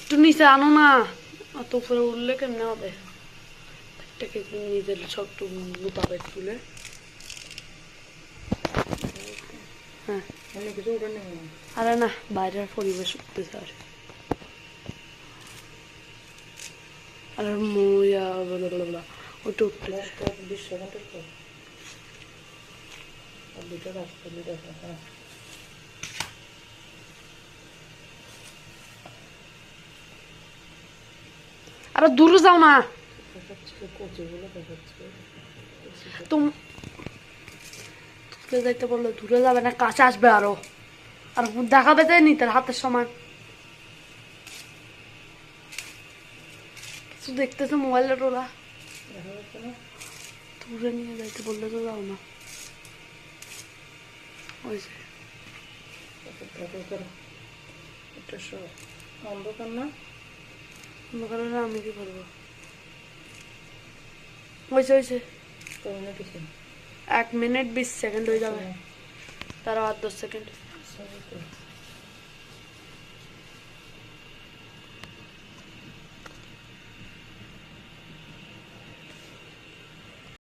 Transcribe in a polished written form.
একটু নিচে আনো না, অত উপরে উঠলে কেমনে হবে? এটাকে নিজের সব একটু লুকাবে তুলে। হ্যাঁ, আরে না, বাইরের পরিবেশ উঠতেছে আর আর মইয়া ওইটা উঠতেছে। আরে দূরে যাও না, তুমি দূরে যাইতে বললে দূরে যাবে না, কাছে আসবে আরো, আর দেখাবে যে নি তার হাতের সমান কিছু দেখতেছে মোবাইলের। ওরা দূরে নিয়ে যাইতে বললে তো যাও না। ওই যে অন্ধকার না, অন্ধকারে আমি কি করবো? হয়েছে হয়েছে, 1 মিনিট 20 সেকেন্ড হয়ে যাবে, তারা আর 10 সেকেন্ড।